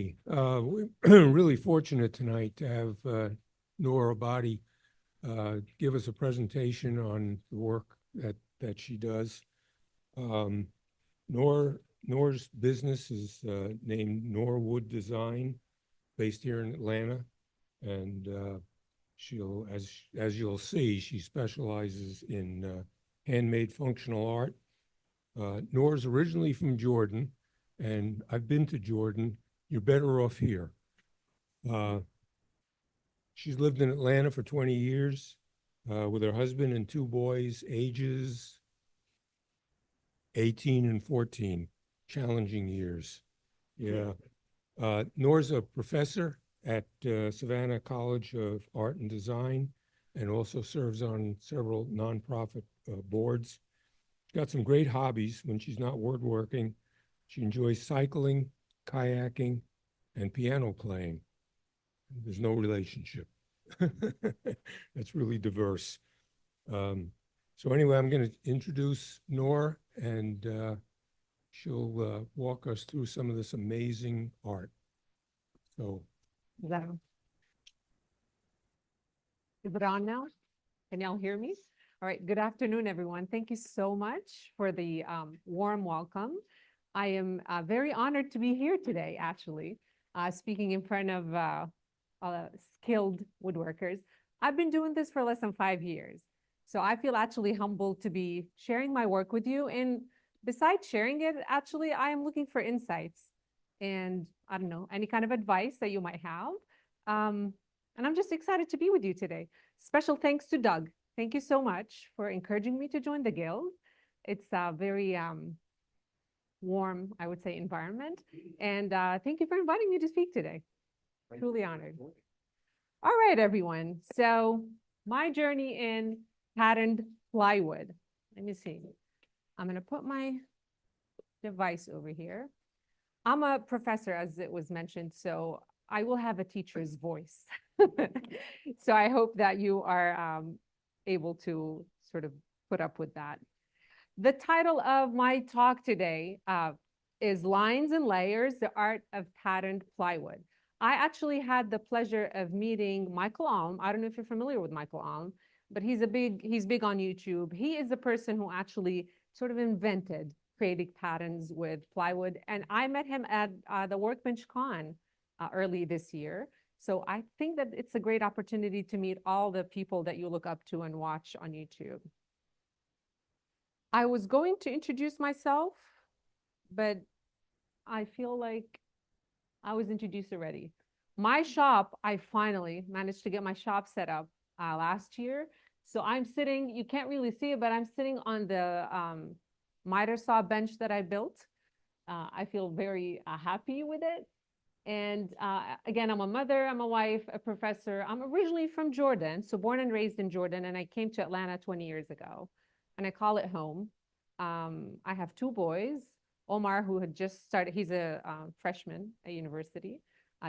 Okay, we're really fortunate tonight to have Noor Abaddy give us a presentation on the work that she does. Um, Noor's business is named Noor Wood Design, based here in Atlanta, and she'll, as you'll see, she specializes in handmade functional art. Noor's originally from Jordan, and I've been to Jordan. You're better off here. She's lived in Atlanta for 20 years with her husband and two boys, ages 18 and 14. Challenging years. Yeah. Noor's a professor at Savannah College of Art and Design and also serves on several nonprofit boards. She's got some great hobbies when she's not woodworking. She enjoys cycling, kayaking, and piano playing. There's no relationship. That's really diverse. So anyway, I'm going to introduce Noor, and she'll walk us through some of this amazing art. So. Hello. Is it on now? Can y'all hear me? All right, good afternoon, everyone. Thank you so much for the warm welcome. I am very honored to be here today, actually, speaking in front of skilled woodworkers. I've been doing this for less than 5 years. So I feel actually humbled to be sharing my work with you. And besides sharing it, actually, I am looking for insights and, I don't know, any kind of advice that you might have. And I'm just excited to be with you today. Special thanks to Doug. Thank you so much for encouraging me to join the Guild. It's a very warm, I would say, environment. And thank you for inviting me to speak today. Truly honored. All right, everyone. So my journey in patterned plywood. Let me see. I'm going to put my device over here. I'm a professor, as it was mentioned, so I will have a teacher's voice. So I hope that you are able to sort of put up with that. The title of my talk today is Lines and Layers, the Art of Patterned Plywood. I actually had the pleasure of meeting Michael Alm. I don't know if you're familiar with Michael Alm, but he's big on YouTube. He is the person who actually sort of invented creating patterns with plywood. And I met him at the Workbench Con early this year. So I think that it's a great opportunity to meet all the people that you look up to and watch on YouTube. I was going to introduce myself, but I feel like I was introduced already. My shop, I finally managed to get my shop set up last year. So I'm sitting, you can't really see it, but I'm sitting on the miter saw bench that I built. I feel very happy with it. And again, I'm a mother, I'm a wife, a professor. I'm originally from Jordan, so born and raised in Jordan, and I came to Atlanta 20 years ago, and I call it home. I have two boys. Omar, who had just started, he's a freshman at university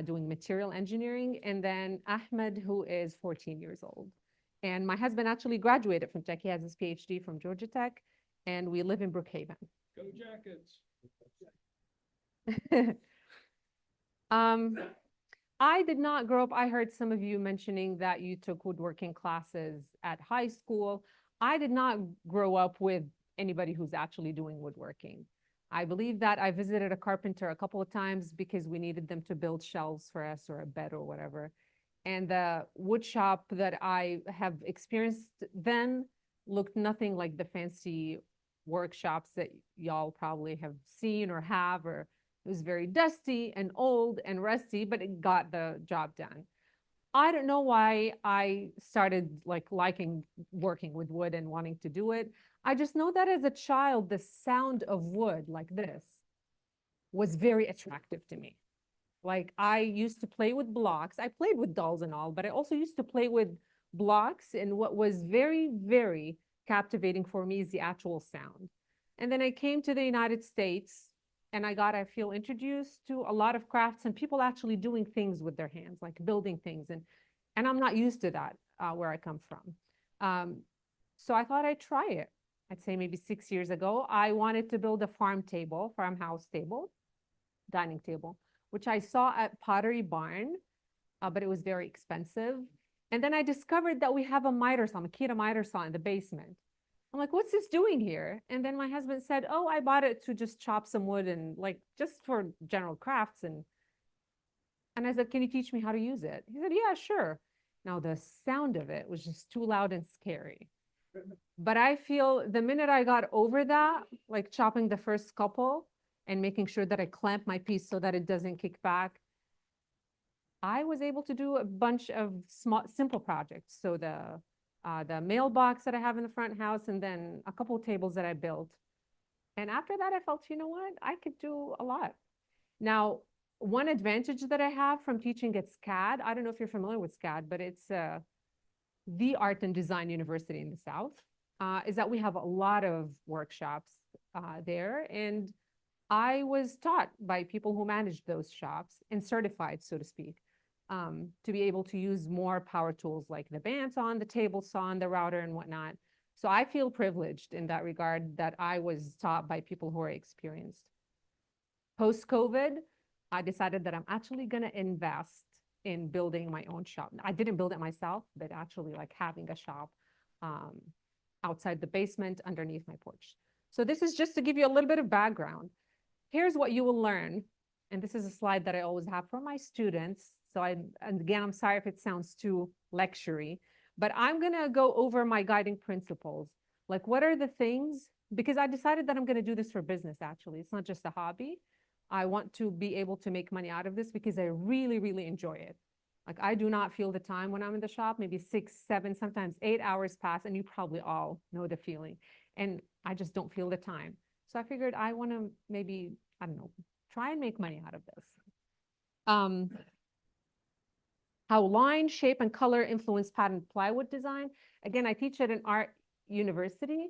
doing material engineering, and then Ahmed, who is 14 years old. And my husband actually graduated from Tech. He has his PhD from Georgia Tech, and we live in Brookhaven. Go Jackets! I did not grow up. I heard some of you mentioning that you took woodworking classes at high school. I did not grow up with anybody who's actually doing woodworking. I believe that I visited a carpenter a couple of times because we needed them to build shelves for us or a bed or whatever. And the wood shop that I have experienced then looked nothing like the fancy workshops that y'all probably have seen or have, or it was very dusty and old and rusty, but it got the job done. I don't know why I started liking working with wood and wanting to do it. I just know that as a child, the sound of wood like this was very attractive to me. Like I used to play with blocks. I played with dolls and all, but I also used to play with blocks. And what was very, very captivating for me is the actual sound. And then I came to the United States and I feel introduced to a lot of crafts and people actually doing things with their hands, like building things. And I'm not used to that where I come from. So I thought I'd try it. I'd say maybe 6 years ago, I wanted to build a farmhouse table, dining table. which I saw at Pottery Barn, but it was very expensive. And then I discovered that we have a miter saw, a Makita miter saw in the basement. I'm like, what's this doing here? And then my husband said, oh, I bought it to just chop some wood and like just for general crafts. And I said, can you teach me how to use it? He said, yeah, sure. Now the sound of it was just too loud and scary. But I feel the minute I got over that, like chopping the first couple and making sure that I clamp my piece so that it doesn't kick back, I was able to do a bunch of small, simple projects. So the mailbox that I have in the front house, and then a couple of tables that I built. And after that, I felt, you know what, I could do a lot. Now, one advantage that I have from teaching at SCAD, I don't know if you're familiar with SCAD, but it's the art and design university in the South, is that we have a lot of workshops there. And I was taught by people who managed those shops and certified, so to speak, to be able to use more power tools like the bandsaw, the table saw, and the router and whatnot. So I feel privileged in that regard that I was taught by people who are experienced. Post-COVID, I decided that I'm actually going to invest in building my own shop. I didn't build it myself, but actually like having a shop outside the basement underneath my porch. So this is just to give you a little bit of background. Here's what you will learn. And this is a slide that I always have for my students. So and again, I'm sorry if it sounds too lectury, but I'm going to go over my guiding principles. Like, what are the things? Because I decided that I'm going to do this for business, actually. It's not just a hobby. I want to be able to make money out of this because I really, really enjoy it. Like, I do not feel the time when I'm in the shop, maybe 6, 7, sometimes 8 hours pass, and you probably all know the feeling. And I just don't feel the time. So I figured I want to maybe, I don't know, try and make money out of this. How line, shape, and color influence pattern plywood design. Again, I teach at an art university.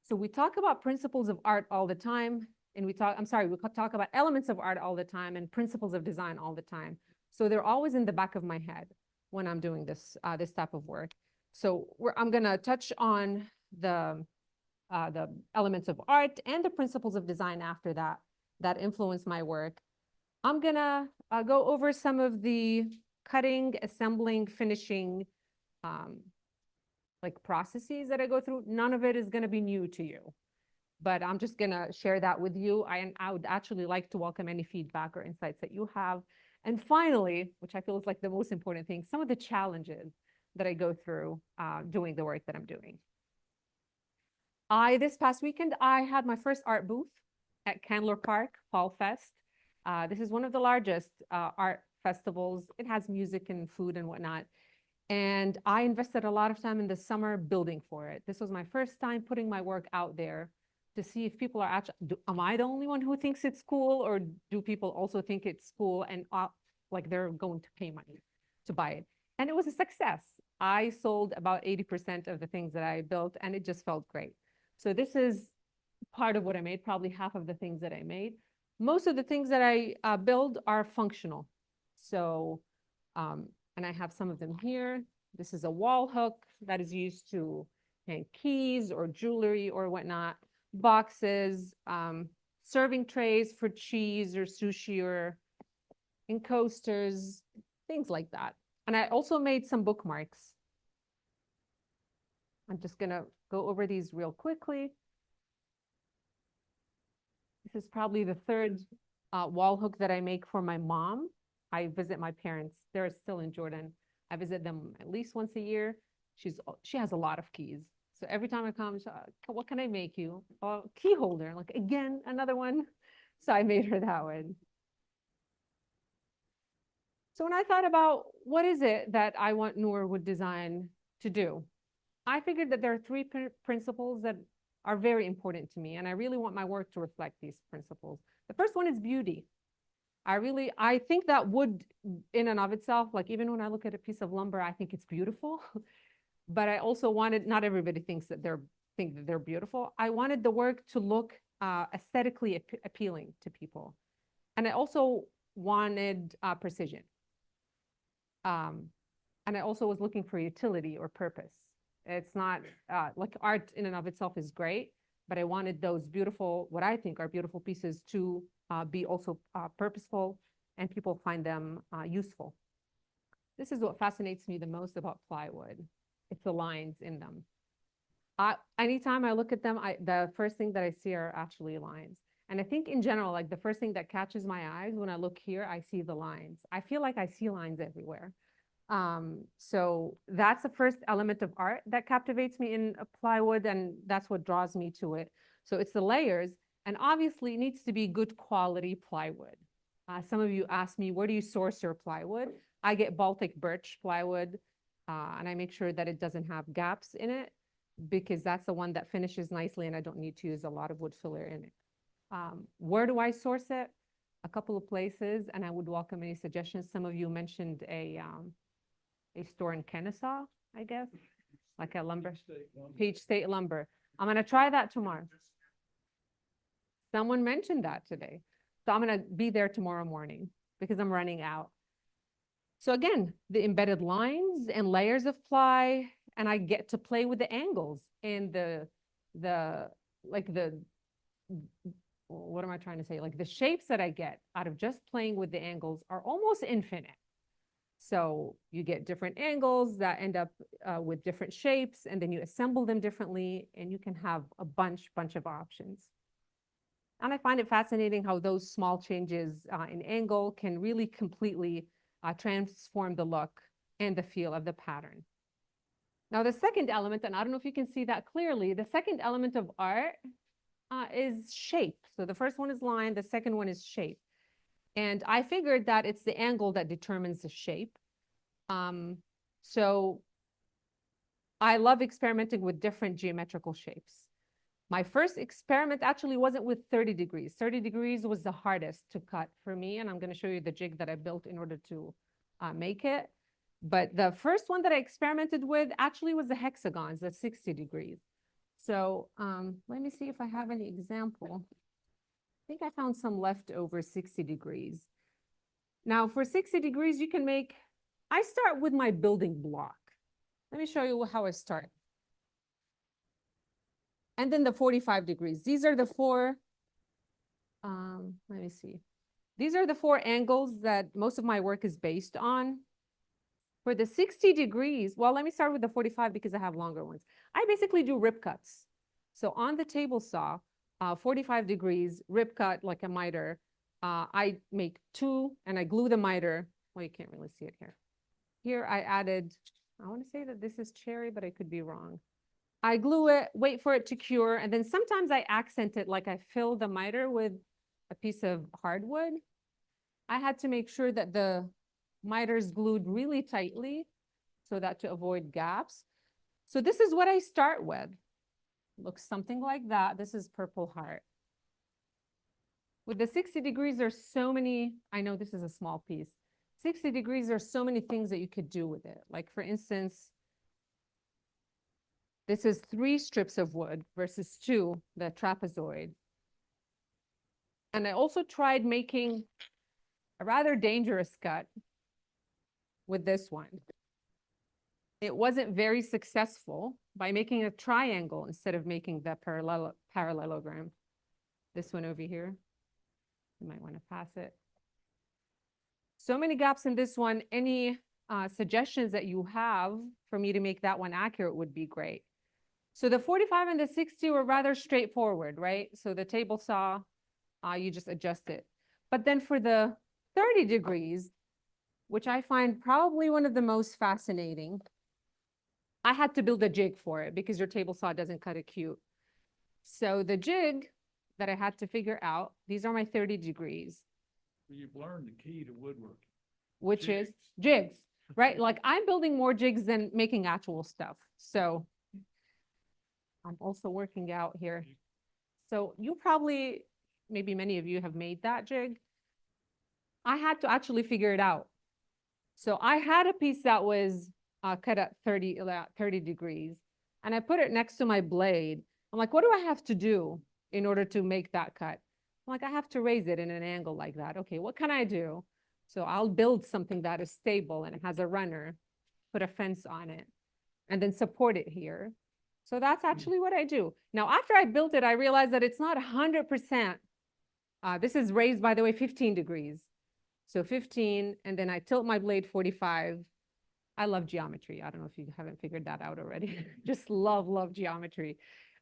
So we talk about principles of art all the time. And we talk about elements of art all the time and principles of design all the time. So they're always in the back of my head when I'm doing this, this type of work. So I'm gonna touch on the elements of art and the principles of design after that influence my work. I'm gonna go over some of the cutting, assembling, finishing, like processes that I go through. None of it is gonna be new to you, but I'm just gonna share that with you. I would actually like to welcome any feedback or insights that you have. And finally, which I feel is like the most important thing, some of the challenges that I go through doing the work that I'm doing. This past weekend, I had my first art booth at Candler Park, Fall Fest. This is one of the largest art festivals. It has music and food and whatnot. And I invested a lot of time in the summer building for it. This was my first time putting my work out there to see if people are actually, am I the only one who thinks it's cool, or do people also think it's cool and like they're going to pay money to buy it? And it was a success. I sold about 80% of the things that I built, and it just felt great. So this is part of what I made, probably half of the things that I made. Most of the things that I build are functional. So, and I have some of them here. This is a wall hook that is used to hang keys or jewelry or whatnot, boxes, serving trays for cheese or sushi or in coasters, things like that. And I also made some bookmarks. I'm just gonna go over these real quickly. This is probably the third wall hook that I make for my mom. I visit my parents. They're still in Jordan. I visit them at least once a year. She has a lot of keys. So every time I come, she's like, what can I make you? Oh, key holder, like again, another one. So I made her that one. So when I thought about what is it that I want Noor Wood Design to do, I figured that there are three principles that are very important to me, and I really want my work to reflect these principles. The first one is beauty. I think that wood in and of itself, like even when I look at a piece of lumber, I think it's beautiful. But I also wanted, not everybody think that they're beautiful. I wanted the work to look aesthetically appealing to people. And I also wanted precision. And I also was looking for utility or purpose. It's not like art in and of itself is great, but I wanted those beautiful, what I think are beautiful pieces to be also purposeful and people find them useful. This is what fascinates me the most about plywood. It's the lines in them. Anytime I look at them, the first thing that I see are actually lines. And I think in general, like the first thing that catches my eyes when I look here, I see the lines. I feel like I see lines everywhere. So that's the first element of art that captivates me in plywood, and that's what draws me to it. So it's the layers, and obviously it needs to be good quality plywood. Some of you asked me, where do you source your plywood? I get Baltic birch plywood, and I make sure that it doesn't have gaps in it, because that's the one that finishes nicely and I don't need to use a lot of wood filler in it. Where do I source it? A couple of places, and I would welcome any suggestions. Some of you mentioned a store in Kennesaw, I guess, like a lumber, Peach State Lumber. I'm gonna try that tomorrow. Someone mentioned that today. So I'm gonna be there tomorrow morning because I'm running out. So again, the embedded lines and layers of ply, and I get to play with the angles and what am I trying to say? Like the shapes that I get out of just playing with the angles are almost infinite. So you get different angles that end up with different shapes, and then you assemble them differently, and you can have a bunch of options. And I find it fascinating how those small changes in angle can really completely transform the look and the feel of the pattern. Now, the second element, and I don't know if you can see that clearly, the second element of art is shape. So the first one is line, the second one is shape. And I figured that it's the angle that determines the shape. So I love experimenting with different geometrical shapes. My first experiment actually wasn't with 30 degrees. 30 degrees was the hardest to cut for me, and I'm going to show you the jig that I built in order to make it. But the first one that I experimented with actually was the hexagons, the 60 degrees. So let me see if I have any example. I think I found some leftover 60 degrees. Now for 60 degrees, you can make, I start with my building block. Let me show you how I start. And then the 45 degrees. These are the four, let me see. These are the four angles that most of my work is based on. For the 60 degrees, well, let me start with the 45 because I have longer ones. I basically do rip cuts. So on the table saw, 45 degrees, rip cut like a miter. I make two and I glue the miter. Well, you can't really see it here. Here I added, I want to say that this is cherry, but I could be wrong. I glue it, wait for it to cure, and then sometimes I accent it, like I fill the miter with a piece of hardwood. I had to make sure that the miter is glued really tightly so that to avoid gaps. So this is what I start with. Looks something like that. This is Purple Heart. With the 60 degrees, there's so many, I know this is a small piece. 60 degrees, there's so many things that you could do with it. Like for instance, this is 3 strips of wood versus 2, the trapezoid. And I also tried making a rather dangerous cut with this one. It wasn't very successful by making a triangle instead of making the parallelogram. This one over here, you might want to pass it. So many gaps in this one. Any suggestions that you have for me to make that one accurate would be great. So the 45 and the 60 were rather straightforward, right? So the table saw, you just adjust it. But then for the 30 degrees, which I find probably one of the most fascinating, I had to build a jig for it because your table saw doesn't cut it cute. So the jig that I had to figure out, these are my 30 degrees. You've learned the key to woodworking. Which Jigs. is jigs, right? Like I'm building more jigs than making actual stuff. So I'm also working out here. So you probably, maybe many of you have made that jig. I had to actually figure it out. So I had a piece that was cut at 30 degrees, and I put it next to my blade. I'm like, what do I have to do in order to make that cut? I'm like, I have to raise it in an angle like that. Okay, what can I do? So I'll build something that is stable and it has a runner, put a fence on it, and then support it here. So that's actually what I do. Now, after I built it, I realized that it's not 100%. This is raised, by the way, 15 degrees. So 15, and then I tilt my blade 45. I love geometry. I don't know if you haven't figured that out already. Just love geometry.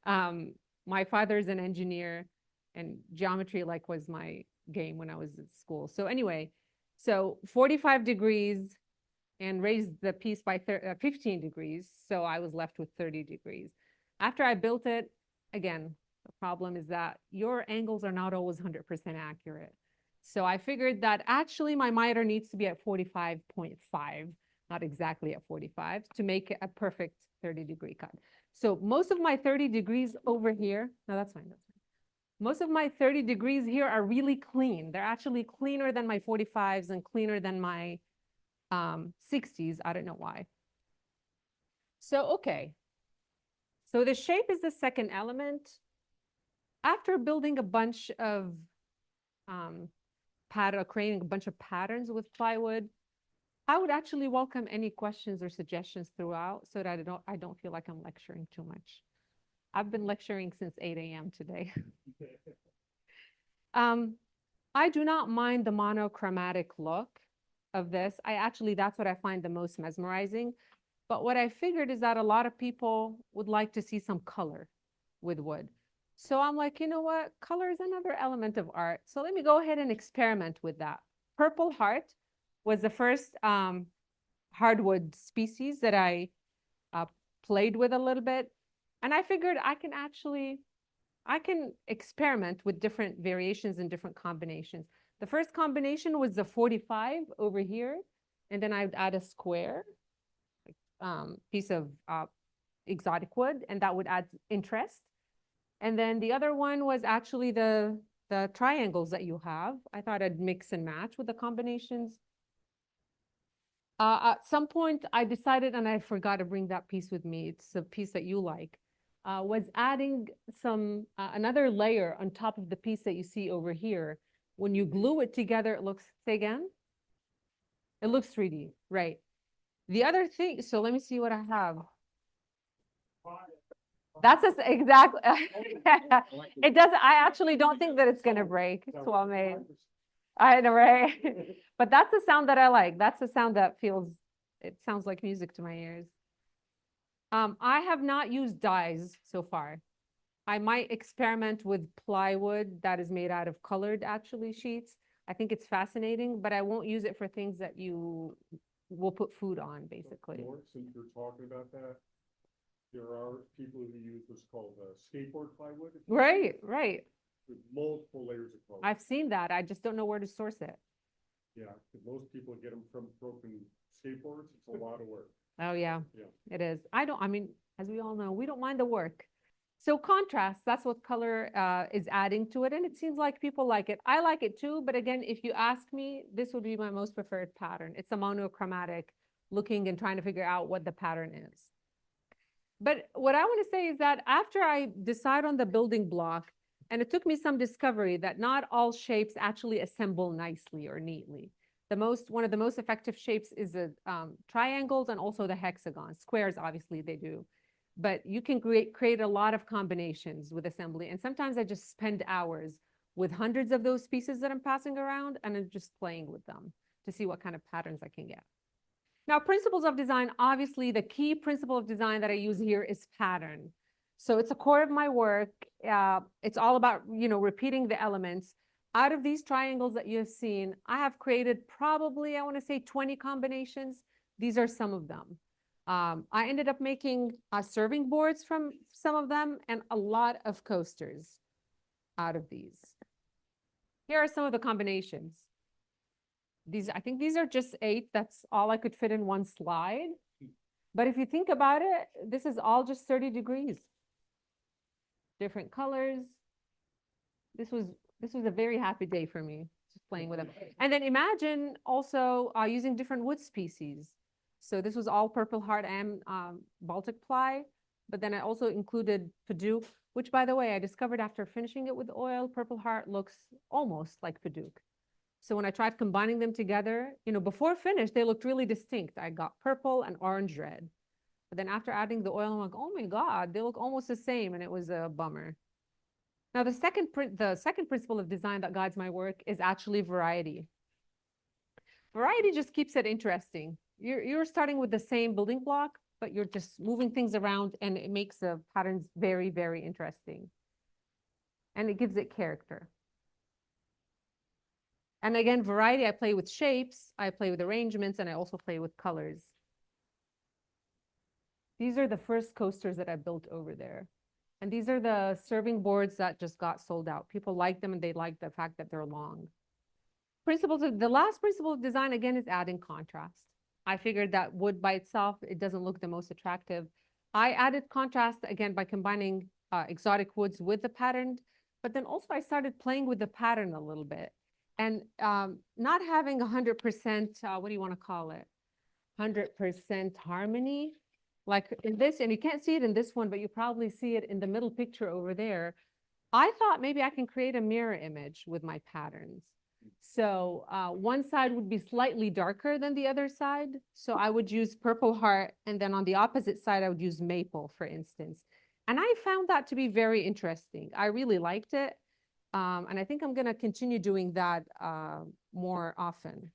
My father is an engineer, and geometry like was my game when I was at school. So anyway, so 45 degrees and raised the piece by 15 degrees. So I was left with 30 degrees. After I built it, again, the problem is that your angles are not always 100% accurate. So I figured that actually my miter needs to be at 45.5, not exactly at 45, to make it a perfect 30-degree cut. So most of my 30 degrees over here, no, that's fine. Most of my 30 degrees here are really clean. They're actually cleaner than my 45s and cleaner than my 60s. I don't know why. So, okay. So the shape is the second element. After building a bunch of creating a bunch of patterns with plywood, I would actually welcome any questions or suggestions throughout so that I don't feel like I'm lecturing too much. I've been lecturing since 8 a.m. today. I do not mind the monochromatic look of this. That's what I find the most mesmerizing. But what I figured is that a lot of people would like to see some color with wood. So I'm like, you know what? Color is another element of art. So let me go ahead and experiment with that. Purple Heart was the first hardwood species that I played with a little bit. And I figured I can experiment with different variations and different combinations. The first combination was the 45 over here. And then I would add a square piece of exotic wood, and that would add interest. And then the other one was actually the triangles that you have. I thought I'd mix and match with the combinations. At some point, I decided, and I forgot to bring that piece with me. It's a piece that you like. Was adding some another layer on top of the piece that you see over here. When you glue it together, it looks, say again? It looks 3D, right? The other thing, so let me see what I have. That's just exactly, it doesn't, I actually don't think that it's gonna break. It's well made. I know, right? But that's the sound that I like. That's the sound that it sounds like music to my ears. I have not used dyes so far. I might experiment with plywood that is made out of colored actually sheets. I think it's fascinating, but I won't use it for things that you will put food on, basically. Noor, since you're talking about that, there are people who use what's called skateboard plywood. Right, right. With multiple layers of color. I've seen that. I just don't know where to source it. Yeah, 'cause most people get them from broken skateboards. It's a lot of work. Oh, yeah, Yeah. it is. I mean, as we all know, we don't mind the work. So contrast, that's what color is adding to it. And it seems like people like it. I like it too. But again, if you ask me, this would be my most preferred pattern. It's a monochromatic, looking and trying to figure out what the pattern is. But what I want to say is that after I decide on the building block, and it took me some discovery that not all shapes actually assemble nicely or neatly. One of the most effective shapes is the triangles and also the hexagons. Squares, obviously, they do. But you can create a lot of combinations with assembly. And sometimes I just spend hours with hundreds of those pieces that I'm passing around, and I'm just playing with them to see what kind of patterns I can get. Now, principles of design, obviously, the key principle of design that I use here is pattern. So it's a core of my work. It's all about, repeating the elements. Out of these triangles that you have seen, I have created probably, I want to say 20 combinations. These are some of them. I ended up making serving boards from some of them and a lot of coasters out of these. Here are some of the combinations. I think these are just 8. That's all I could fit in one slide. But if you think about it, this is all just 30 degrees. Different colors. This was a very happy day for me, just playing with them. And then imagine also using different wood species. So this was all Purple Heart and Baltic ply, but then I also included Padauk, which, by the way, I discovered after finishing it with oil, Purple Heart looks almost like Padauk. So when I tried combining them together, before finish, they looked really distinct. I got purple and orange red. But then after adding the oil, I'm like, oh my God, they look almost the same. And it was a bummer. Now, the second principle of design that guides my work is actually variety. Variety just keeps it interesting. You're starting with the same building block, but you're just moving things around and it makes the patterns very, very interesting. And it gives it character. And again, variety, I play with shapes, I play with arrangements, and I also play with colors. These are the first coasters that I built over there. And these are the serving boards that just got sold out. People like them and they like the fact that they're long. The last principle of design, again, is adding contrast. I figured that wood by itself, it doesn't look the most attractive. I added contrast, again, by combining exotic woods with the pattern, but then also I started playing with the pattern a little bit. And not having 100%, what do you want to call it? 100% harmony. Like in this, and you can't see it in this one, but you probably see it in the middle picture over there. I thought maybe I can create a mirror image with my patterns. So one side would be slightly darker than the other side. So I would use purple heart, and then on the opposite side, I would use maple, for instance. And I found that to be very interesting. I really liked it. And I think I'm going to continue doing that more often.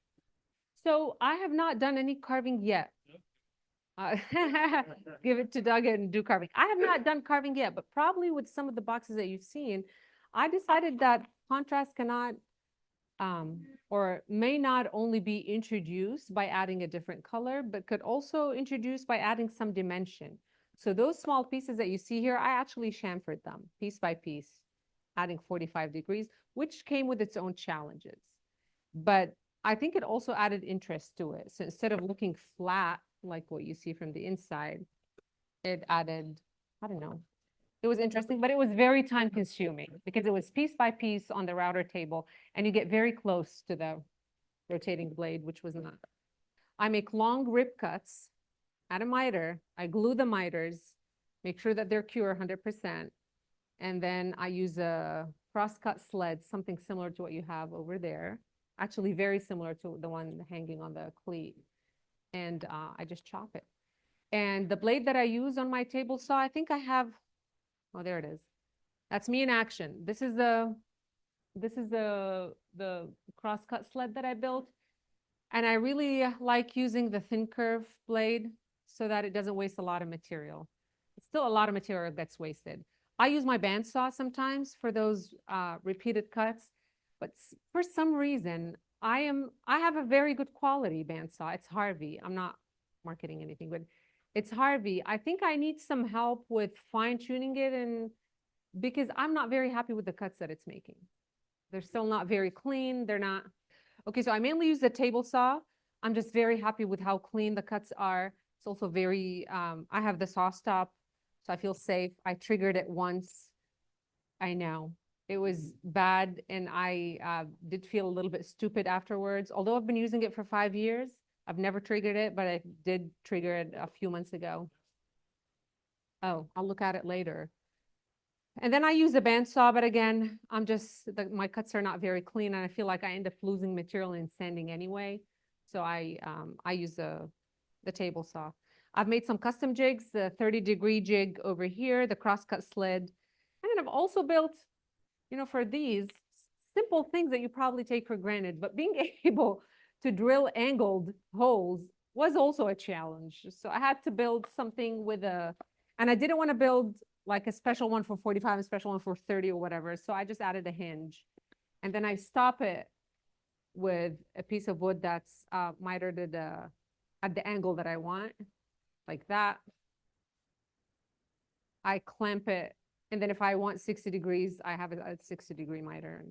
So I have not done any carving yet. Give it to Doug and do carving. I have not done carving yet, but probably with some of the boxes that you've seen, I decided that contrast cannot or may not only be introduced by adding a different color, but could also introduce by adding some dimension. So those small pieces that you see here, I actually chamfered them piece by piece, adding 45 degrees, which came with its own challenges. But I think it also added interest to it. So instead of looking flat, like what you see from the inside, it added, I don't know, it was interesting, but it was very time consuming because it was piece by piece on the router table and you get very close to the rotating blade, which was not. I make long rip cuts, add a miter, I glue the miters, make sure that they're cure 100%. And then I use a cross-cut sled, something similar to what you have over there. Actually very similar to the one hanging on the cleat. And I just chop it. And the blade that I use on my table saw, I think I have, oh, there it is. That's me in action. This is the cross-cut sled that I built. And I really like using the thin curve blade so that it doesn't waste a lot of material. It's still a lot of material that's wasted. I use my bandsaw sometimes for those repeated cuts, but for some reason, I have a very good quality bandsaw. It's Harvey. I'm not marketing anything, but it's Harvey. I think I need some help with fine tuning it, and because I'm not very happy with the cuts that it's making. They're still not very clean. They're not. Okay, so I mainly use the table saw. I'm just very happy with how clean the cuts are. It's also very, I have the saw stop, so I feel safe. I triggered it once. I know. It was bad, and I did feel a little bit stupid afterwards. Although I've been using it for 5 years, I've never triggered it, but I did trigger it a few months ago. Oh, I'll look at it later. And then I use a bandsaw, but again, my cuts are not very clean, and I feel like I end up losing material in sanding anyway. So I use the table saw. I've made some custom jigs, the 30-degree jig over here, the crosscut sled. And then I've also built, for these simple things that you probably take for granted, but being able to drill angled holes was also a challenge. So I had to build something and I didn't want to build like a special one for 45, a special one for 30 or whatever. So I just added a hinge, and then I stop it with a piece of wood that's mitered at the angle that I want, like that. I clamp it, and then if I want 60 degrees, I have a 60-degree miter.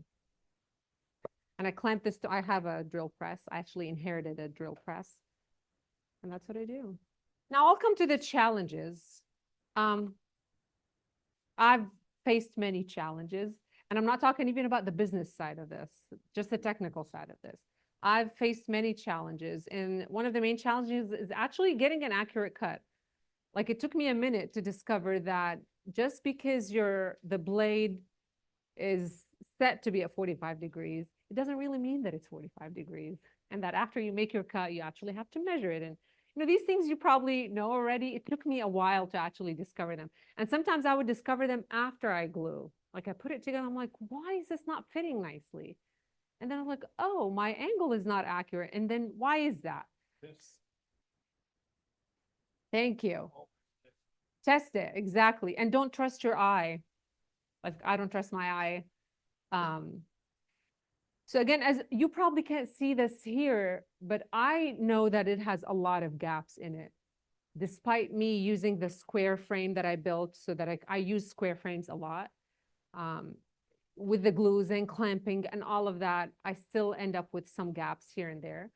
And I clamp this I have a drill press. I actually inherited a drill press, and that's what I do. Now I'll come to the challenges. I've faced many challenges, and I'm not talking even about the business side of this, just the technical side of this. I've faced many challenges, and one of the main challenges is actually getting an accurate cut. Like, it took me a minute to discover that just because the blade is set to be at 45 degrees, it doesn't really mean that it's 45 degrees, and that after you make your cut, you actually have to measure it. And these things you probably know already. It took me a while to actually discover them. And sometimes I would discover them after I glue. Like, I put it together, I'm like, why is this not fitting nicely? And then I'm like, oh, my angle is not accurate. And then why is that? This, Thank you. Test it, exactly. And don't trust your eye. Like, I don't trust my eye. So again, as you probably can't see this here, but I know that it has a lot of gaps in it. Despite me using the square frame that I built so that I use square frames a lot. With the glues and clamping and all of that, I still end up with some gaps here and there.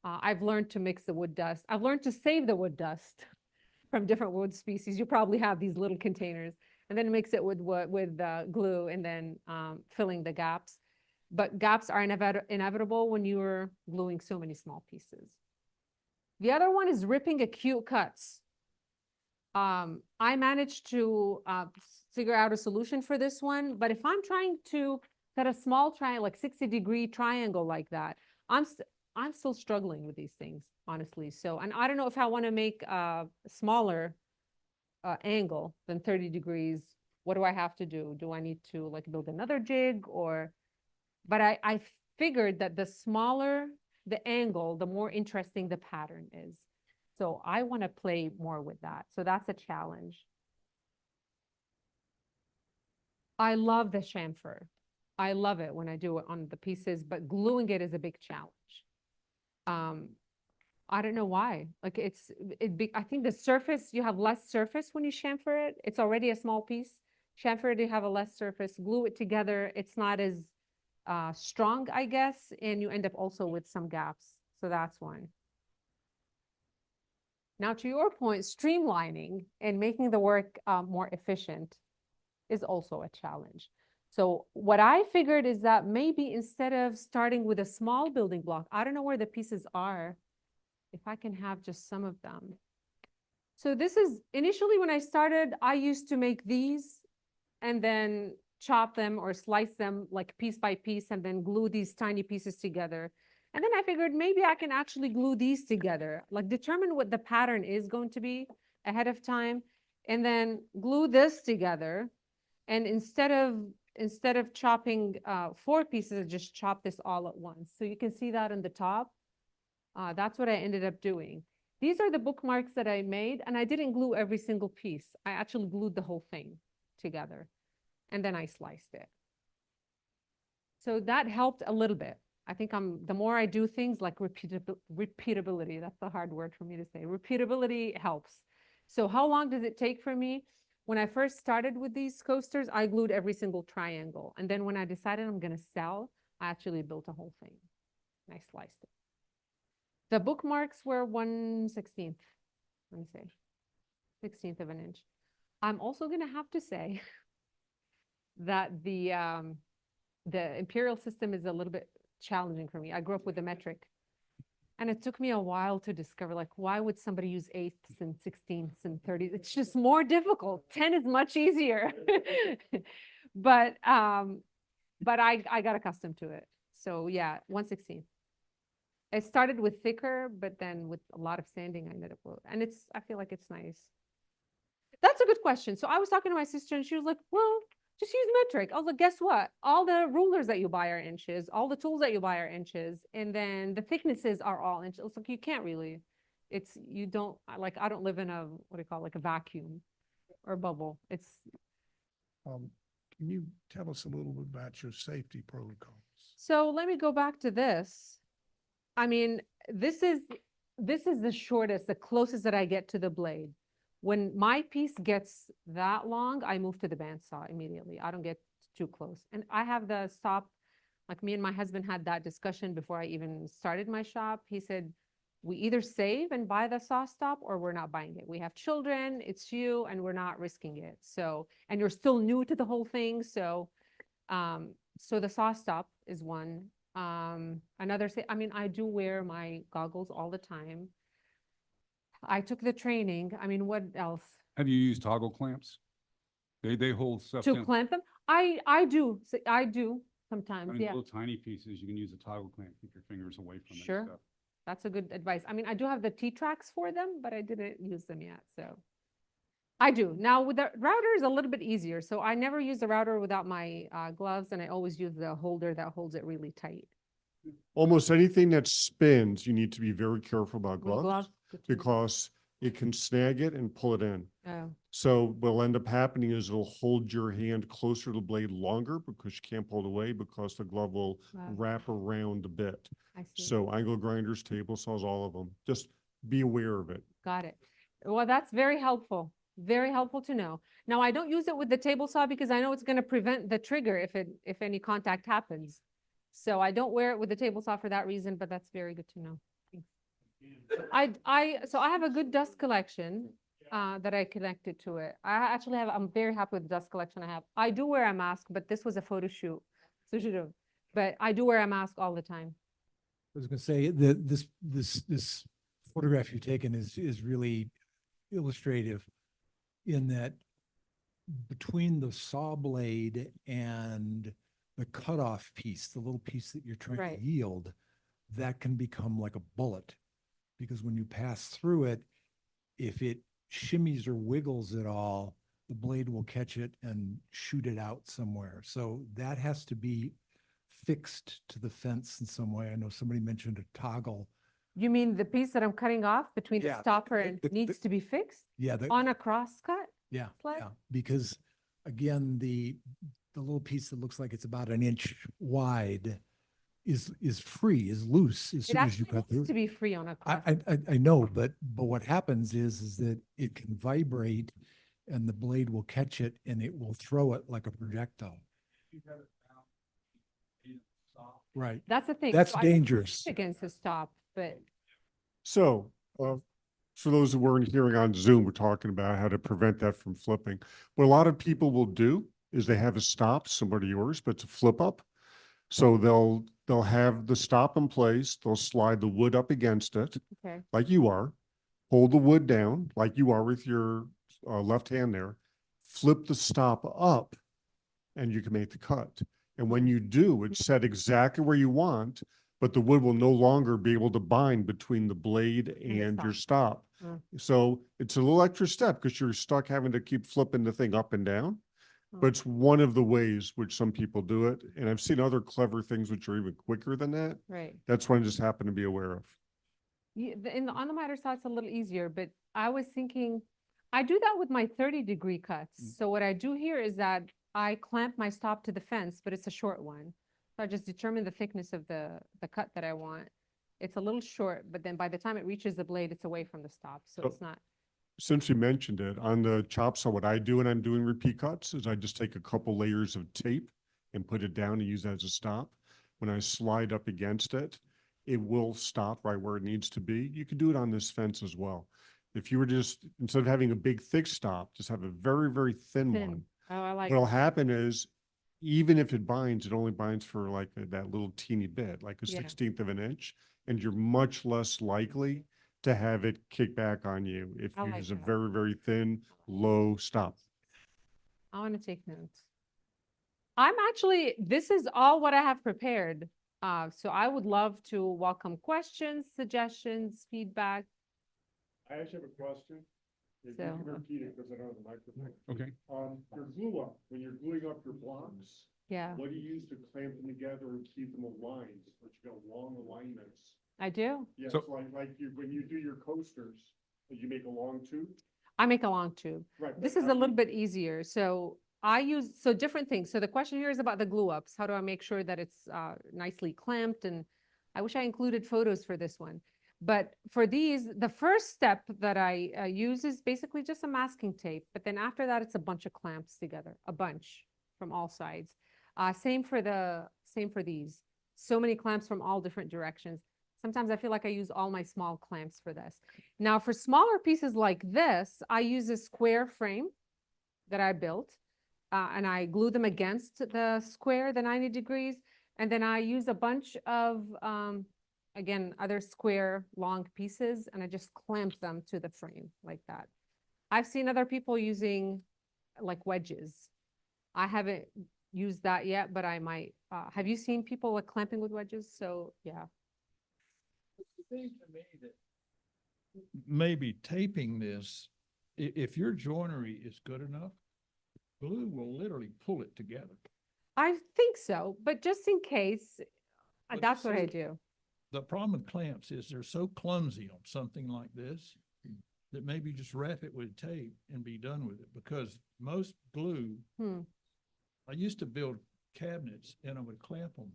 I've learned to mix the wood dust. I've learned to save the wood dust from different wood species. You probably have these little containers, and then mix it with glue, and then filling the gaps. But gaps are inevitable when you're gluing so many small pieces. The other one is ripping acute cuts. I managed to figure out a solution for this one, but if I'm trying to cut a small triangle, like 60-degree triangle like that, I'm still struggling with these things, honestly. So, and I don't know if I want to make a smaller angle than 30 degrees. What do I have to do? Do I need to like build another jig or, but I figured that the smaller the angle, the more interesting the pattern is. So I want to play more with that. So that's a challenge. I love the chamfer. I love it when I do it on the pieces, but gluing it is a big challenge. I don't know why. Like I think the surface, you have less surface when you chamfer it. It's already a small piece. Chamfer it, you have a less surface. Glue it together, it's not as strong, I guess, and you end up also with some gaps. So that's one. Now, to your point, streamlining and making the work more efficient is also a challenge. So what I figured is that maybe instead of starting with a small building block, I don't know where the pieces are, if I can have just some of them. So this is initially when I started, I used to make these and then chop them or slice them like piece by piece and then glue these tiny pieces together. And then I figured maybe I can actually glue these together, like determine what the pattern is going to be ahead of time, and then glue this together. And instead of chopping 4 pieces, I just chop this all at once. So you can see that on the top. That's what I ended up doing. These are the bookmarks that I made, and I didn't glue every single piece. I actually glued the whole thing together, and then I sliced it. So that helped a little bit. I think the more I do things like repeatability, that's the hard word for me to say. Repeatability helps. So how long does it take for me? When I first started with these coasters, I glued every single triangle. And then when I decided I'm going to sell, I actually built a whole thing. And I sliced it. The bookmarks were 1/16th, let me say, 16th of an inch. I'm also going to have to say that the imperial system is a little bit challenging for me. I grew up with the metric. And it took me a while to discover, like, why would somebody use 8ths and 16ths and 30s? It's just more difficult. 10 is much easier. But I got accustomed to it. So yeah, 1/16. It started with thicker, but then with a lot of sanding, I ended up with, and I feel like it's nice. That's a good question. So I was talking to my sister and she was like, well, just use metric. I was like, guess what? All the rulers that you buy are inches. All the tools that you buy are inches. And then the thicknesses are all inches. It's like, you can't really, you don't, like, I don't live in what do you call it, like a vacuum or bubble. Can you tell us a little bit about your safety protocols? So let me go back to this. I mean, this is the shortest, the closest that I get to the blade. When my piece gets that long, I move to the bandsaw immediately. I don't get too close. And I have the stop, like me and my husband had that discussion before I even started my shop. He said, we either save and buy the saw stop or we're not buying it. We have children, it's you, and we're not risking it. So, and you're still new to the whole thing. So, so the saw stop is one. I mean, I do wear my goggles all the time. I took the training. I mean, what else? Have you used toggle clamps? They hold stuff To down. clamp them? I do. I do sometimes, On yeah. little tiny pieces, you can use a toggle clamp, keep your fingers away from it. Sure. and stuff. That's a good advice. I mean, I do have the T-tracks for them, but I didn't use them yet, so. I do. Now with the router is a little bit easier. So I never use the router without my gloves, and I always use the holder that holds it really tight. almost anything that spins, you need to be very careful about Well, gloves good to know. because it can snag it and pull it in. Oh, So what'll end up happening is it'll hold your hand closer to the blade longer because you can't pull it away because the glove will wow, wrap around a bit. I see. So angle grinders, table saws, all of them, just be aware of it. Got it. Well, that's very helpful. Very helpful to know. Now, I don't use it with the table saw because I know it's going to prevent the trigger if any contact happens. So I don't wear it with the table saw for that reason, but that's very good to know. Thanks. So I have a good dust collection that I connected to it. I'm very happy with the dust collection I have. I do wear a mask, but this was a photo shoot. But I do wear a mask all the time. I was gonna say that this photograph you've taken is really illustrative in that between the saw blade and the cutoff piece, the little piece that you're trying Right. to yield, that can become like a bullet. Because when you pass through it, if it shimmies or wiggles at all, the blade will catch it and shoot it out somewhere. So that has to be fixed to the fence in some way. I know somebody mentioned a toggle. You mean the piece that I'm cutting off between the Yeah, stopper and the- needs to be fixed Yeah, on a cross cut? yeah, sled? yeah, because again, the little piece that looks like it's about an inch wide is free, is loose as It soon as you actually cut through. needs to be free on a cross. I know, but what happens is that it can vibrate and the blade will catch it and it will throw it like a projectile. Right. That's the thing. That's So I push dangerous. against the stop, but So, for those who weren't hearing on Zoom, we're talking about how to prevent that from flipping. What a lot of people will do is they have a stop similar to yours, but it's a flip up. So they'll have the stop in place, they'll slide the wood up against it, okay. like you are, hold the wood down, like you are with your left hand there, flip the stop up, and you can make the cut. And when you do, it's set exactly where you want, but the wood will no longer be able to bind between the blade the and your stop. Mm. So it's a little extra step because you're stuck having to keep flipping the thing up and down. Mm. But it's one of the ways which some people do it. And I've seen other clever things which are even quicker than that. Right. That's one I just happen to be aware of. On the miter saw, it's a little easier, but I was thinking, I do that with my 30-degree cuts. So what I do here is that I clamp my stop to the fence, but it's a short one. So I just determine the thickness of the cut that I want. It's a little short, but then by the time it reaches the blade, it's away from the stop. So So- it's not, Since you mentioned it, on the chop saw, what I do when I'm doing repeat cuts is I just take a couple layers of tape and put it down and use that as a stop. When I slide up against it, it will stop right where it needs to be. You could do it on this fence as well. If you were just, instead of having a big thick stop, just have a very, very thin Thin. one. oh, I like, What'll happen is, even if it binds, it only binds for like that little teeny bit, like a Yeah. 16th of an inch, and you're much less likely to have it kick back on you if I you like use a that. very, very thin, low stop. I want to take notes. This is all what I have prepared. So I would love to welcome questions, suggestions, feedback. I actually have a question. If you So- can repeat it because I don't have the microphone. Okay. Your glue up, when you're gluing up your blocks, Yeah, what do you use to clamp them together and keep them aligned? But you got long alignments. I do. Yes, So- like you, when you do your coasters, you make a long tube? I make a long tube. Right. This but is how a do little you- bit easier. So different things. So the question here is about the glue ups. How do I make sure that it's nicely clamped? And I wish I included photos for this one. But for these, the first step that I use is basically just a masking tape. But then after that, it's a bunch of clamps together, a bunch from all sides. Same for these. So many clamps from all different directions. Sometimes I feel like I use all my small clamps for this. Now for smaller pieces like this, I use a square frame that I built. And I glue them against the square, the 90 degrees. And then I use a bunch of, again, other square long pieces, and I just clamp them to the frame like that. I've seen other people using like wedges. I haven't used that yet, but I might. Have you seen people like clamping with wedges? So yeah. It seems to me that maybe taping this, if your joinery is good enough, glue will literally pull it together. I think so, but just in case, But That's what I see, do. The problem with clamps is they're so clumsy on something like this that maybe just wrap it with tape and be done with it, because most glue, Hmm. I used to build cabinets and I would clamp them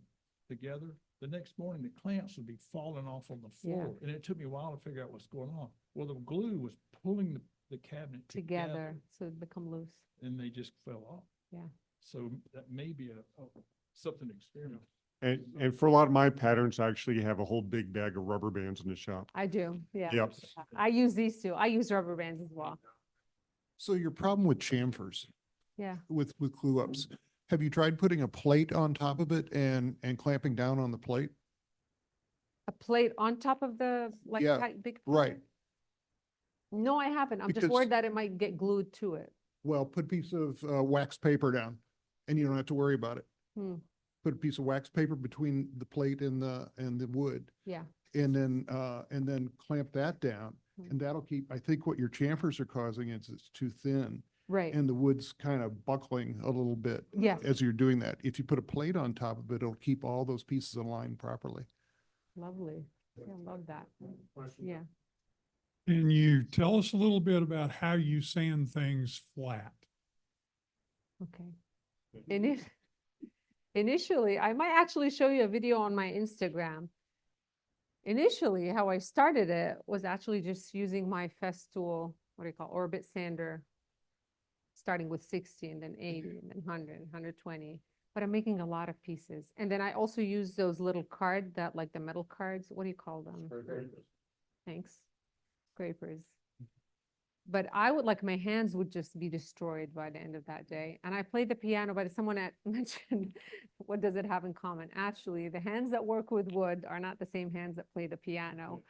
together. The next morning, the clamps would be falling off on the Yeah. floor, and it took me a while to figure out what's going on. Well, the glue was pulling the cabinet Together, together, so it become loose. and they just fell off. Yeah. So that may be something to experiment. And for a lot of my patterns, I actually have a whole big bag of rubber bands in the shop. I do, yeah. Yep. I use these too. I use rubber bands as well. So your problem with chamfers, Yeah. with glue ups, have you tried putting a plate on top of it and clamping down on the plate? A plate on top of the, like, Yeah, big. right. pattern? No, I haven't. I'm just Because- worried that it might get glued to it. Well, put a piece of wax paper down and you don't have to worry about it. Hmm. Put a piece of wax paper between the plate and the wood, Yeah. and then clamp that down. Hmm. And that'll keep, I think what your chamfers are causing is it's too thin Right. and the wood's kind of buckling a little bit Yeah. as you're doing that. If you put a plate on top of it, it'll keep all those pieces aligned properly. Lovely. Yeah, love that. Yeah. Can you tell us a little bit about how you sand things flat? Okay. Initially, I might actually show you a video on my Instagram. Initially, how I started it was actually just using my Festool, what do you call, orbit sander, starting with 60 and then 80 and then 100, 120. But I'm making a lot of pieces. And then I also use those little card that, like the metal cards, what do you call them? Thanks. Scrapers. But I would, like, my hands would just be destroyed by the end of that day. And I played the piano, but someone had mentioned, what does it have in common? Actually, the hands that work with wood are not the same hands that play the piano.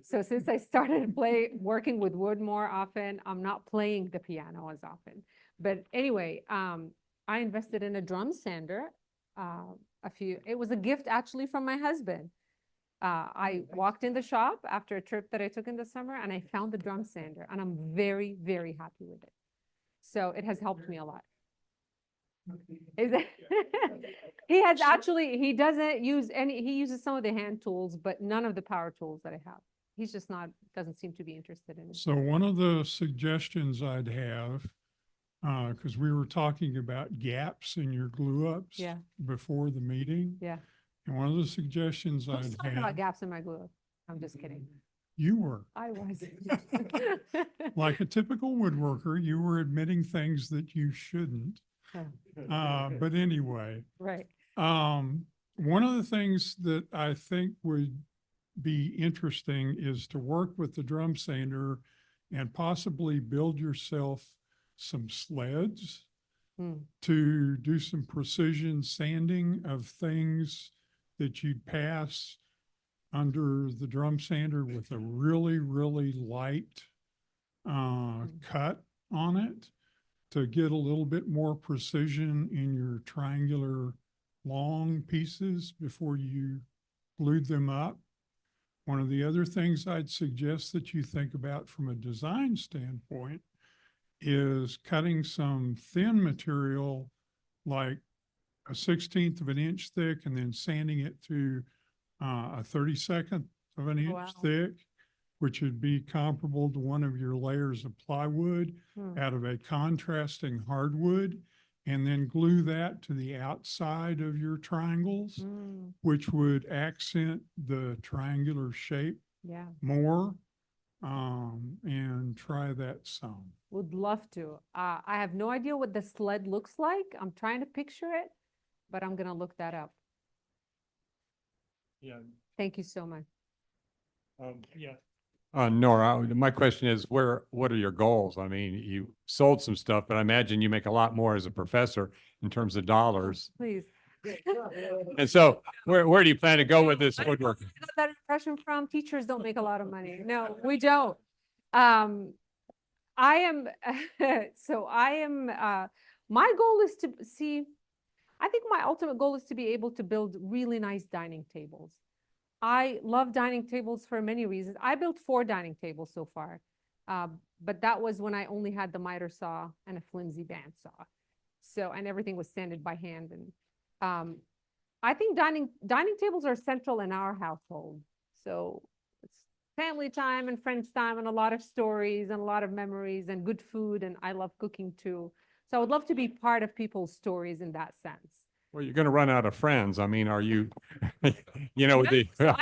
So since I started working with wood more often, I'm not playing the piano as often. But anyway, I invested in a drum sander. It was a gift actually from my husband. I walked in the shop after a trip that I took in the summer and I found the drum sander and I'm very, very happy with it. So it has helped me a lot. Is it? He doesn't use he uses some of the hand tools, but none of the power tools that I have. He's just doesn't seem to be interested in it. So one of the suggestions I'd have, because we were talking about gaps in your glue ups Yeah. before the meeting. Yeah. And one of the suggestions Who's I'd talking about have, gaps in my glue? I'm just kidding. you were, I was. like a typical woodworker, you were admitting things that you shouldn't. But anyway, Right. one of the things that I think would be interesting is to work with the drum sander and possibly build yourself some sleds Hmm. to do some precision sanding of things that you'd pass under the drum sander with a really, really light cut on it to get a little bit more precision in your triangular long pieces before you glued them up. One of the other things I'd suggest that you think about from a design standpoint is cutting some thin material, like a 1/16 of an inch thick, and then sanding it to a 32nd of an inch Wow. thick, which would be comparable to one of your layers of plywood Hmm. out of a contrasting hardwood, and then glue that to the outside of your triangles, Mm, which would accent the triangular shape yeah, more, and try that some. would love to. I have no idea what the sled looks like. I'm trying to picture it, but I'm gonna look that up. Yeah. Thank you so much. Yeah. Nora, my question is, what are your goals? I mean, you sold some stuff, but I imagine you make a lot more as a professor in terms of dollars. Please. And so where do you plan to go with this woodworking? I got that impression from teachers don't make a lot of money. No, we don't. I am, my goal is to see, I think my ultimate goal is to be able to build really nice dining tables. I love dining tables for many reasons. I built 4 dining tables so far, but that was when I only had the miter saw and a flimsy bandsaw. So, and everything was sanded by hand. And I think dining tables are central in our household. So it's family time and friends time and a lot of stories and a lot of memories and good food. And I love cooking too. So I would love to be part of people's stories in that sense. Well, you're going to run out of friends. I mean, are you, you know, Yeah, so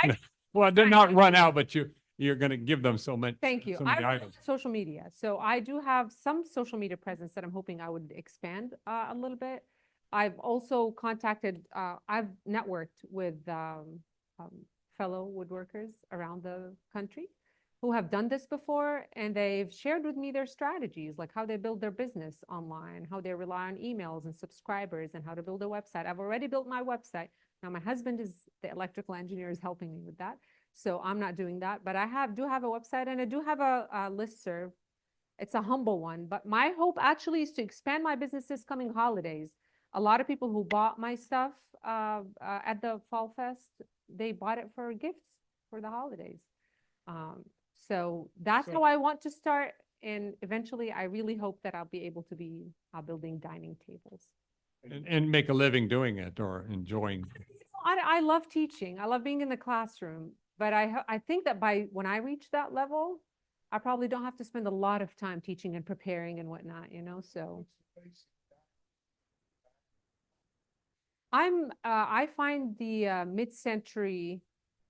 well, they're not run out, but you're going to give them so many, Thank you. so I many run items. social media. So I do have some social media presence that I'm hoping I would expand a little bit. I've also contacted, I've networked with fellow woodworkers around the country who have done this before, and they've shared with me their strategies, like how they build their business online, how they rely on emails and subscribers, and how to build a website. I've already built my website. Now my husband is the electrical engineer, is helping me with that. So I'm not doing that, but I do have a website, and I do have a listserv. It's a humble one, but my hope actually is to expand my business this coming holidays. A lot of people who bought my stuff at the Fall Fest, they bought it for gifts for the holidays. So that's how I want to start. And eventually, I really hope that I'll be able to be building dining tables. And make a living doing it or enjoying. I love teaching. I love being in the classroom. But I think that when I reach that level, I probably don't have to spend a lot of time teaching and preparing and whatnot, you know, so. I find the mid-century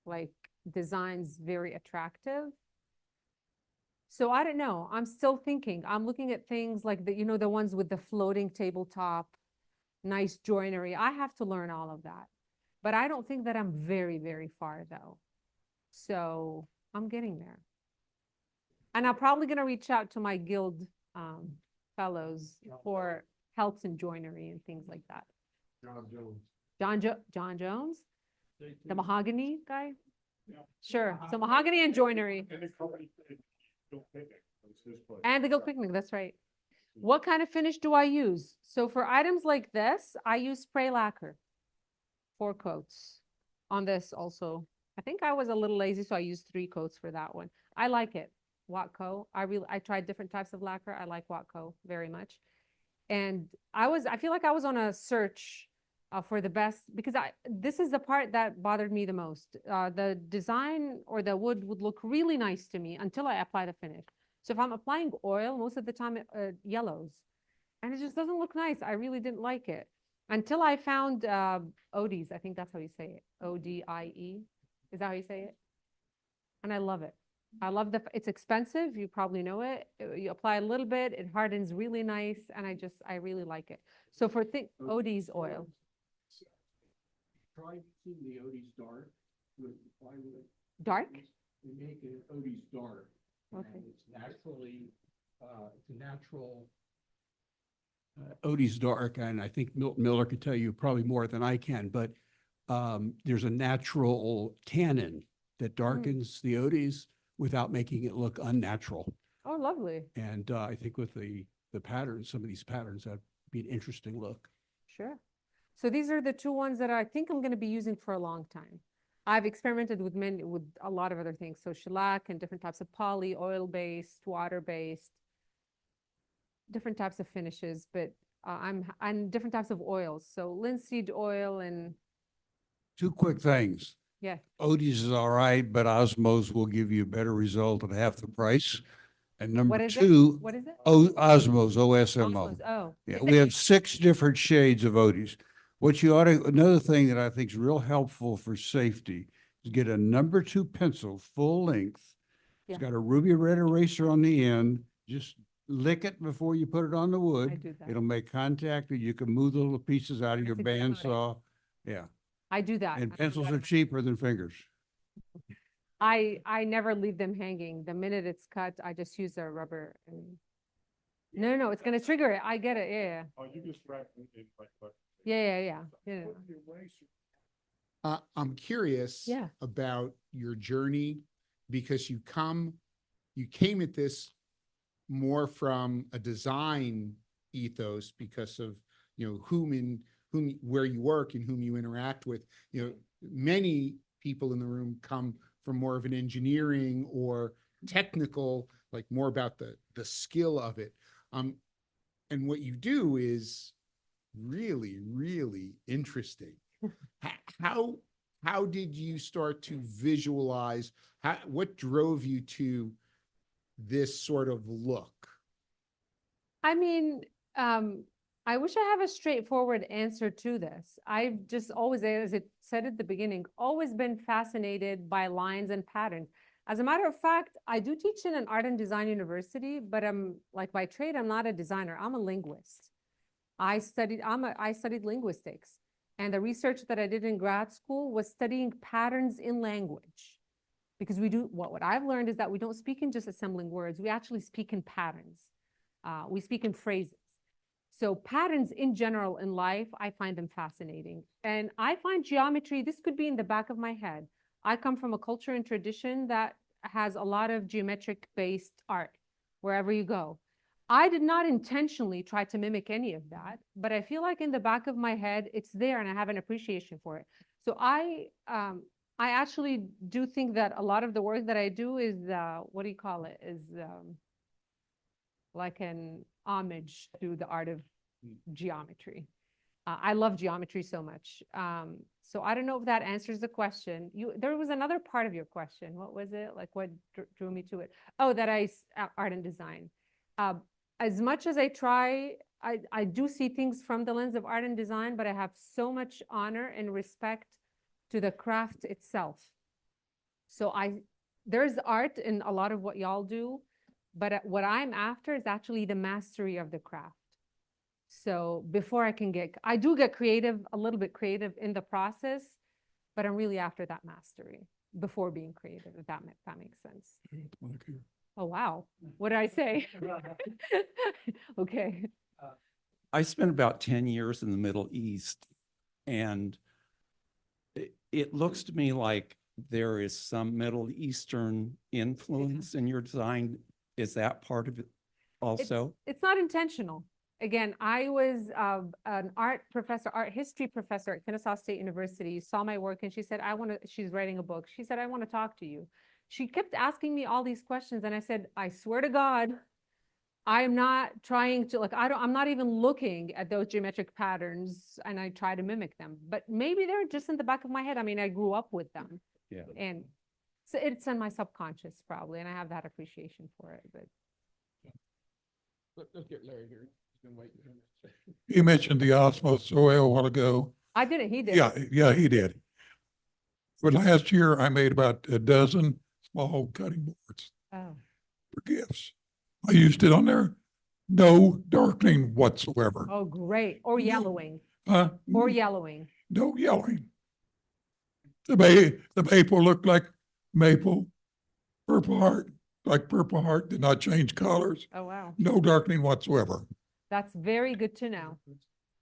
like designs very attractive. So I don't know. I'm still thinking. I'm looking at things like the ones with the floating tabletop, nice joinery. I have to learn all of that. But I don't think that I'm very, very far though. So I'm getting there. And I'm probably going to reach out to my guild fellows for helps in joinery and things like that. John Jones, the mahogany guy. Sure. So mahogany and joinery. And the guild picnic. That's right. What kind of finish do I use? So for items like this, I use spray lacquer, 4 coats on this also. I think I was a little lazy, so I used 3 coats for that one. I like it. Watco. I tried different types of lacquer. I like Watco very much. And I feel like I was on a search for the best, because this is the part that bothered me the most. The design or the wood would look really nice to me until I apply the finish. So if I'm applying oil, most of the time it yellows and it just doesn't look nice. I really didn't like it until I found Odie's. I think that's how you say it. ODIE. Is that how you say it? And I love it. I love it's expensive. You probably know it. You apply a little bit, it hardens really nice. And I really like it. So for Odie's oil. Try using the Odie's dark with plywood. Dark? We make it Odie's dark. Okay. And it's naturally, it's a natural. Odie's dark, and I think Milton Miller could tell you probably more than I can, but there's a natural tannin that darkens the Odie's without making it look unnatural. Oh, lovely. And I think with the patterns, some of these patterns, that'd be an interesting look. Sure. So these are the 2 ones that I think I'm going to be using for a long time. I've experimented with a lot of other things. So shellac and different types of poly, oil-based, water-based, different types of finishes, but I'm different types of oils. So linseed oil and 2 quick things. yeah. Odie's is all right, but Osmos will give you a better result at half the price. And What number is it? 2, What is it? Osmos, OSMO. Osmos. Oh. Yeah, we have 6 different shades of Odie's. Another thing that I think is real helpful for safety is get a number 2 pencil, full length. Yeah. It's got a ruby red eraser on the end. Just lick it before you put it on the I wood. do that. It'll make contact and you can move the little pieces out of your That's a good bandsaw. Yeah, I do that. and I do pencils that. are cheaper than fingers. I never leave them hanging. The minute it's cut, I just use a rubber. No, it's going to trigger it. I get it. Yeah. Oh, you just wrap it in like. Yeah. I'm curious Yeah. about your journey, because you came at this more from a design ethos because of, where you work and whom you interact with. Many people in the room come from more of an engineering or technical, like more about the skill of it. And what you do is really, really interesting. How, how did you start to visualize, what drove you to this sort of look? I mean, I wish I have a straightforward answer to this. I've just always, as it said at the beginning, always been fascinated by lines and patterns. As a matter of fact, I do teach in an art and design university, but I'm like by trade, I'm not a designer. I'm a linguist. I studied linguistics, and the research that I did in grad school was studying patterns in language. Because we do, what I've learned is that we don't speak in just assembling words, we actually speak in patterns. We speak in phrases. So patterns in general in life, I find them fascinating. And I find geometry, this could be in the back of my head. I come from a culture and tradition that has a lot of geometric based art wherever you go. I did not intentionally try to mimic any of that, but I feel like in the back of my head, it's there and I have an appreciation for it. So I actually do think that a lot of the work that I do is, what do you call it? Is like an homage to the art of geometry. I love geometry so much. So I don't know if that answers the question. There was another part of your question. What was it? Like what drew me to it? Oh, that art and design. As much as I try, I do see things from the lens of art and design, but I have so much honor and respect to the craft itself. So there's art in a lot of what y'all do, but what I'm after is actually the mastery of the craft. So before I do get creative, a little bit creative in the process, but I'm really after that mastery before being creative, if that makes sense. Oh, wow. What did I say? Okay. I spent about 10 years in the Middle East, and it looks to me like there is some Middle Eastern influence in your design. Is that part of it also? It's not intentional. Again, I was an art history professor at Kennesaw State University, saw my work and she said, she's writing a book. She said, I want to talk to you. She kept asking me all these questions and I said, I swear to God, I'm not trying to, I'm not even looking at those geometric patterns and I try to mimic them, but maybe they're just in the back of my head. I mean, I grew up with them. Yeah. And so it's in my subconscious probably, and I have that appreciation for it, but. Let's get Larry here. He's been waiting. You mentioned the osmosis oil a while ago. I didn't, he did. Yeah, he did. For last year, I made about a dozen small cutting boards for gifts. I used it on there. No darkening whatsoever. Oh, great. Or yellowing. Or yellowing. No yellowing. The maple looked like maple. Purple Heart, like Purple Heart, did not change colors. Oh, wow. No darkening whatsoever. That's very good to know.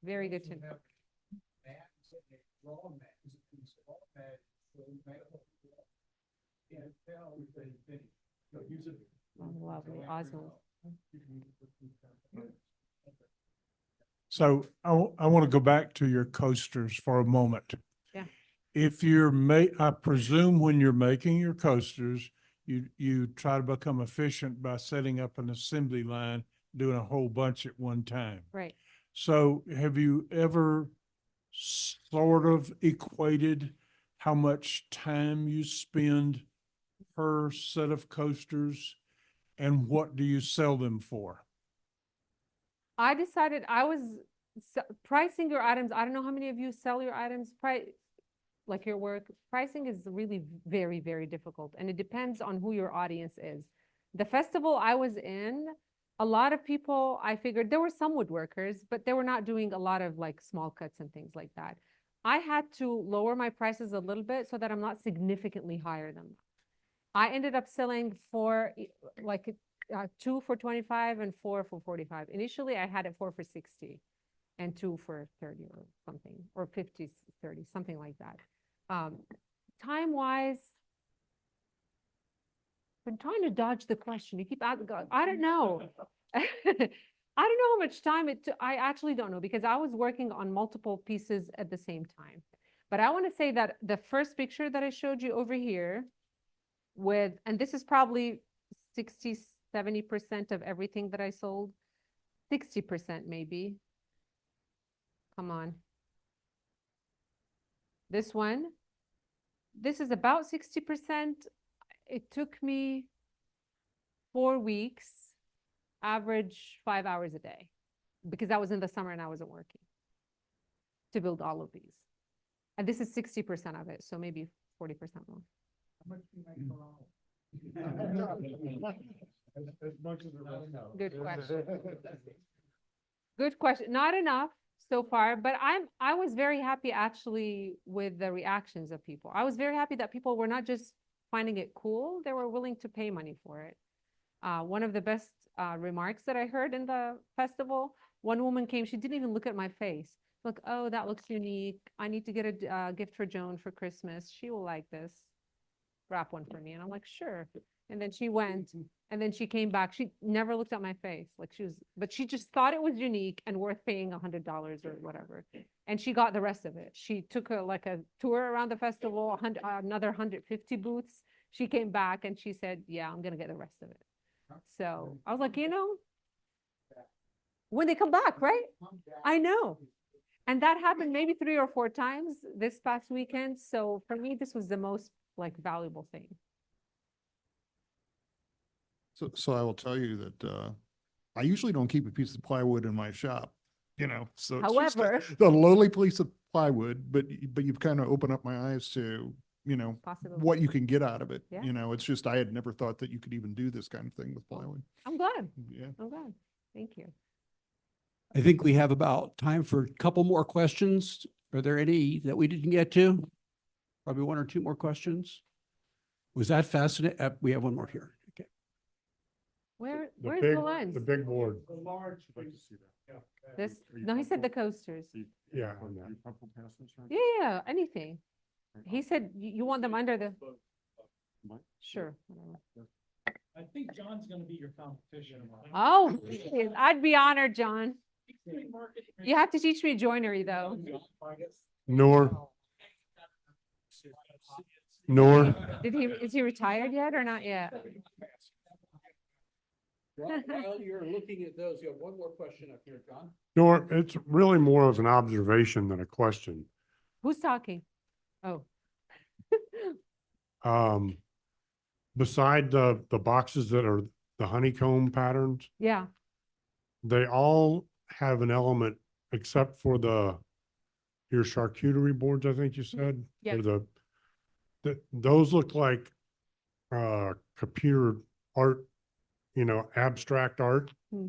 Very good to know. Oh, lovely. Osmo. So I want to go back to your coasters for a moment. Yeah. If I presume when you're making your coasters, you try to become efficient by setting up an assembly line, doing a whole bunch at one time. Right. So have you ever sort of equated how much time you spend per set of coasters and what do you sell them for? I decided I was pricing your items. I don't know how many of you sell your items, like your work. Pricing is really very, very difficult. And it depends on who your audience is. The festival I was in, a lot of people, I figured there were some woodworkers, but they were not doing a lot of like small cuts and things like that. I had to lower my prices a little bit so that I'm not significantly higher than that. I ended up selling for like 2 for 25 and 4 for 45. Initially, I had it 4 for 60 and 2 for 30 or something, or 50, 30, something like that. Time-wise, I'm trying to dodge the question. You keep asking, I don't know. I don't know how much time it took. I actually don't know because I was working on multiple pieces at the same time. But I want to say that the first picture that I showed you over here and this is probably 60, 70% of everything that I sold, 60% maybe. Come on. This one, this is about 60%. It took me 4 weeks, average 5 hours a day, because that was in the summer and I wasn't working, to build all of these. And this is 60% of it, so maybe 40% more. How much do you make per hour? As much as Good question. Good question. Not enough so far, but I was very happy actually with the reactions of people. I was very happy that people were not just finding it cool, they were willing to pay money for it. One of the best remarks that I heard in the festival, one woman came, she didn't even look at my face. Look, oh, that looks unique. I need to get a gift for Joan for Christmas. She will like this. Wrap one for me. And I'm like, sure. And then she went, and then she came back. She never looked at my face. Like but she just thought it was unique and worth paying $100 or whatever. And she got the rest of it. She took a tour around the festival, another 150 booths. She came back and she said, yeah, I'm going to get the rest of it. So I was like, when they come back, right? I know. And that happened maybe 3 or 4 times this past weekend. So for me, this was the most valuable thing. So I will tell you that, I usually don't keep a piece of plywood in my shop, so. it's just However, the lowly piece of plywood, but you've kind of opened up my eyes to, possible. what you can get out of it. Yeah. It's just, I had never thought that you could even do this kind of thing with plywood. I'm glad. Yeah. I'm glad. Thank you. I think we have about time for a couple more questions. Are there any that we didn't get to? Probably 1 or 2 more questions. Was that fascinating? We have one more here. Okay. Where's the lens? The big board. This? No, he said the coasters. Yeah. Yeah, anything. He said you want them under the. Sure. Whatever. I think John's gonna be your competition. Oh, I'd be honored, John. You have to teach me joinery though. Noor. Is he retired yet or not yet? While you're looking at those, you have one more question up here, John. Noor, it's really more of an observation than a question. Who's talking? Oh. Beside the boxes that are the honeycomb patterns, Yeah. they all have an element except for your charcuterie boards, I think you said. Yeah. Or those look like computer art, abstract art. Hmm.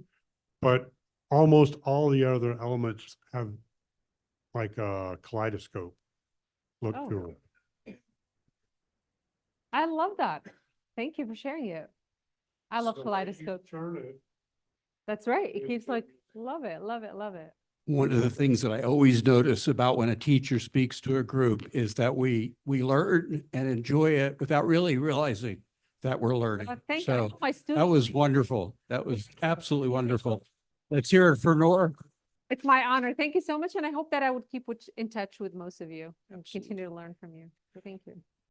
But almost all the other elements have like a kaleidoscope look Oh. to them. I love that. Thank you for sharing it. I love kaleidoscope. Turn it. That's right. It keeps love it, love it, love it. One of the things that I always notice about when a teacher speaks to a group is that we learn and enjoy it without really realizing that we're learning. Thank So you. My that students. was wonderful. That was absolutely wonderful. Let's hear it for Noor. It's my honor. Thank you so much. And I hope that I would keep in touch with most of you and continue to learn from you. So thank you.